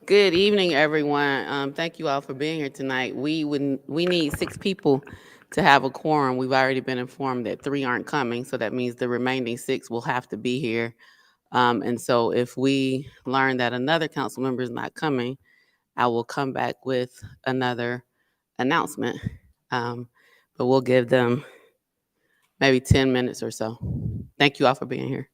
Good evening, everyone. Thank you all for being here tonight. We need 6 people to have a quorum. We've already been informed that 3 aren't coming, so that means the remaining 6 will have to be here. And so, if we learn that another council member is not coming, I will come back with another announcement. Um, but we'll give them maybe 10 minutes or so. Thank you all for being here.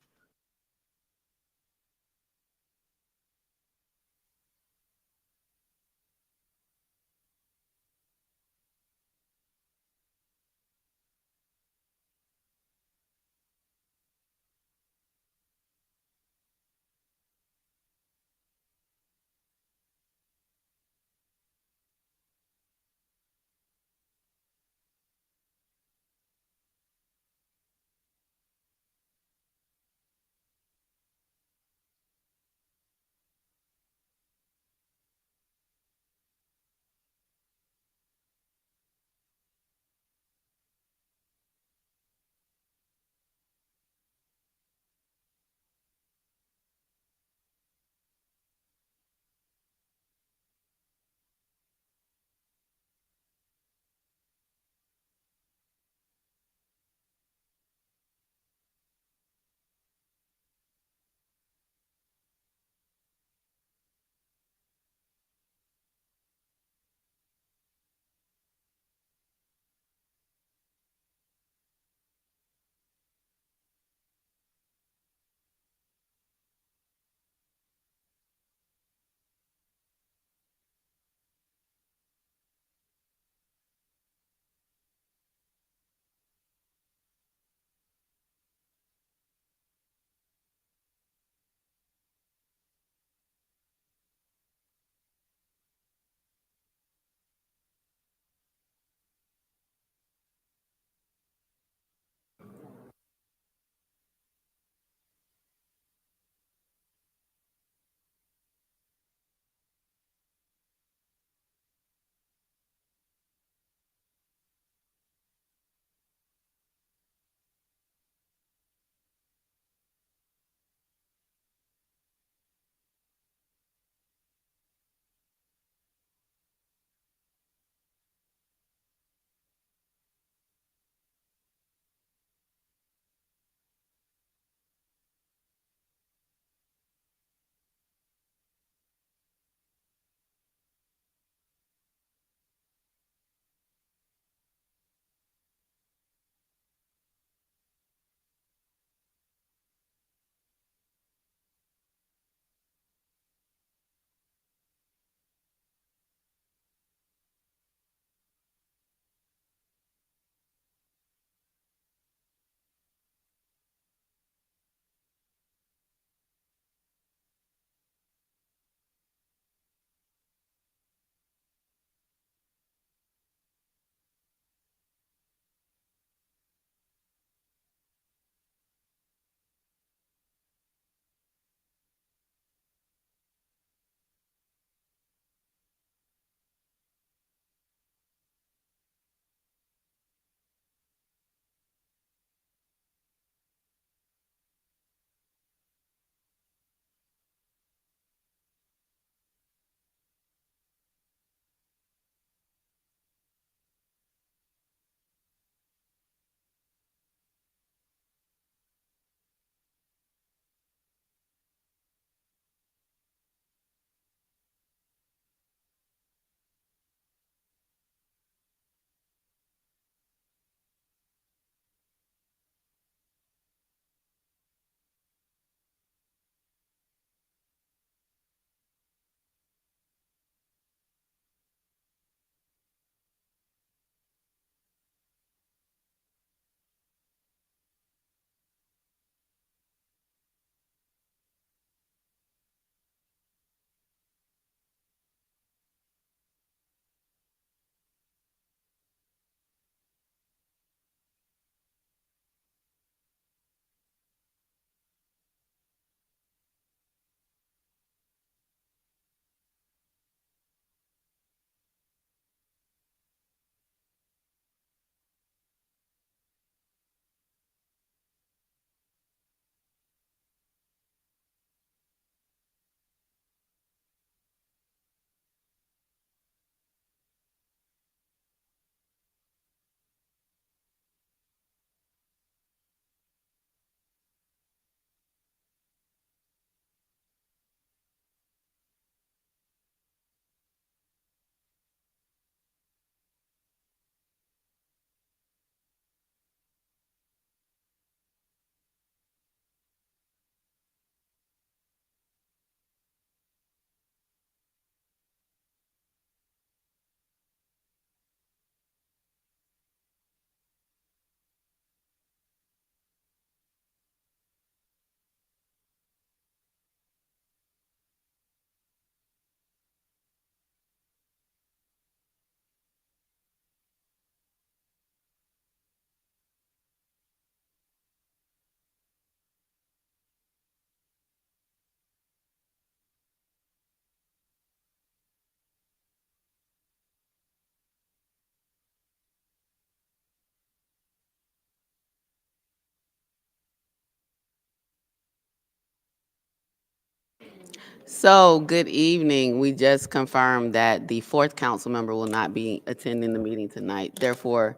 So, good evening. We just confirmed that the fourth council member will not be attending the meeting tonight. Therefore,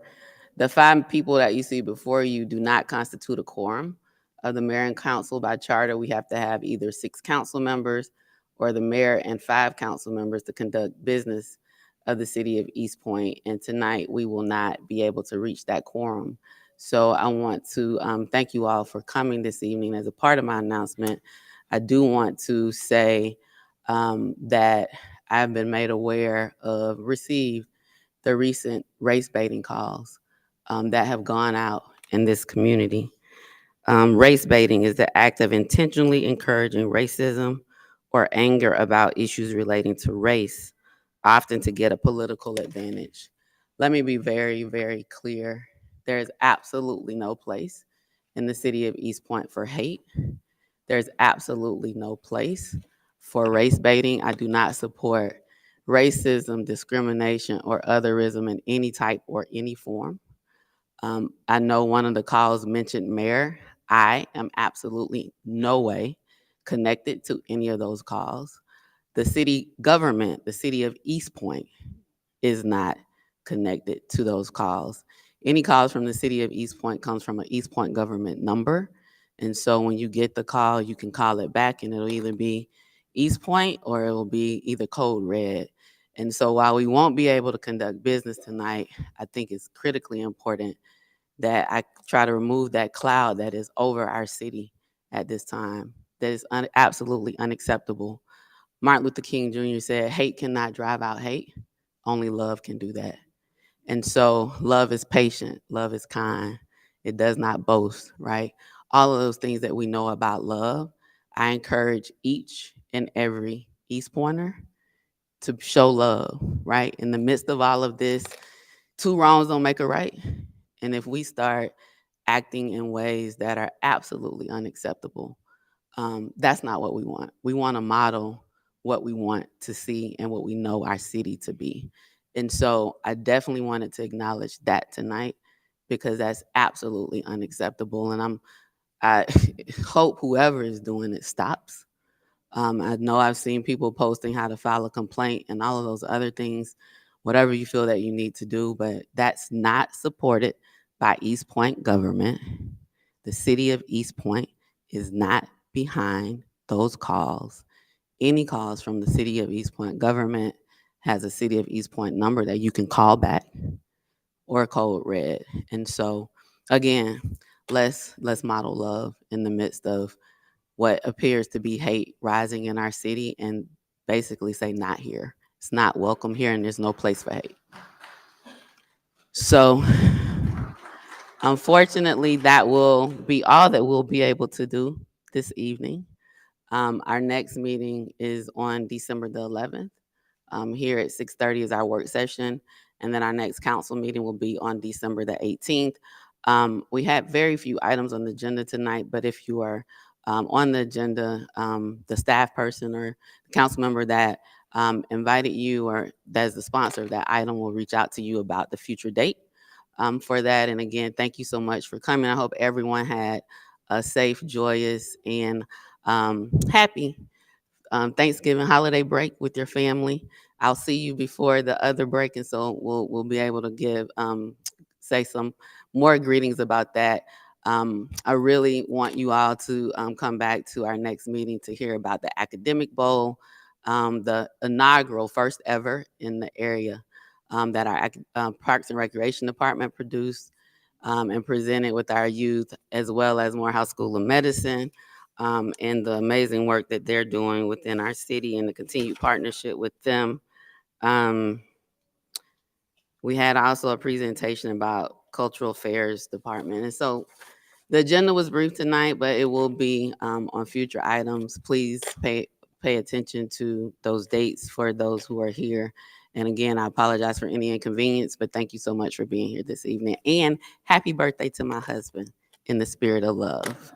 the 5 people that you see before you do not constitute a quorum of the mayor and council. By charter, we have to have either 6 council members or the mayor and 5 council members to conduct business of the city of East Point. And tonight, we will not be able to reach that quorum. So I want to thank you all for coming this evening. As a part of my announcement, I do want to say that I've been made aware of, received the recent race baiting calls that have gone out in this community. Race baiting is the act of intentionally encouraging racism or anger about issues relating to race, often to get a political advantage. Let me be very, very clear. There is absolutely no place in the city of East Point for hate. There's absolutely no place for race baiting. I do not support racism, discrimination, or otherism in any type or any form. I know one of the calls mentioned mayor. I am absolutely no way connected to any of those calls. The city government, the city of East Point, is not connected to those calls. Any calls from the city of East Point comes from an East Point government number. And so when you get the call, you can call it back and it'll either be East Point or it will be either code red. And so while we won't be able to conduct business tonight, I think it's critically important that I try to remove that cloud that is over our city at this time. That is absolutely unacceptable. Martin Luther King Jr. said, hate cannot drive out hate. Only love can do that. And so love is patient, love is kind, it does not boast, right? All of those things that we know about love, I encourage each and every East Pointer to show love, right? In the midst of all of this, 2 wrongs don't make a right. And if we start acting in ways that are absolutely unacceptable, that's not what we want. We want to model what we want to see and what we know our city to be. And so I definitely wanted to acknowledge that tonight because that's absolutely unacceptable. And I hope whoever is doing it stops. I know I've seen people posting how to file a complaint and all of those other things, whatever you feel that you need to do, but that's not supported by East Point government. The city of East Point is not behind those calls. Any calls from the city of East Point government has a city of East Point number that you can call back or code red. And so again, let's model love in the midst of what appears to be hate rising in our city and basically say not here. It's not welcome here and there's no place for hate. So unfortunately, that will be all that we'll be able to do this evening. Our next meeting is on December the 11th. Here at 6:30 is our work session, and then our next council meeting will be on December the 18th. We had very few items on the agenda tonight, but if you are on the agenda, the staff person or the council member that invited you or that's the sponsor of that item will reach out to you about the future date for that. And again, thank you so much for coming. I hope everyone had a safe, joyous, and happy Thanksgiving holiday break with your family. I'll see you before the other break, and so we'll be able to give say some more greetings about that. I really want you all to come back to our next meeting to hear about the Academic Bowl, the inaugural first ever in the area that our Parks and Recreation Department produced and presented with our youth, as well as Morehouse School of Medicine and the amazing work that they're doing within our city and the continued partnership with them. Um, we had also a presentation about cultural affairs department. And so the agenda was brief tonight, but it will be on future items. Please pay attention to those dates for those who are here. And again, I apologize for any inconvenience, but thank you so much for being here this evening. And happy birthday to my husband in the spirit of love.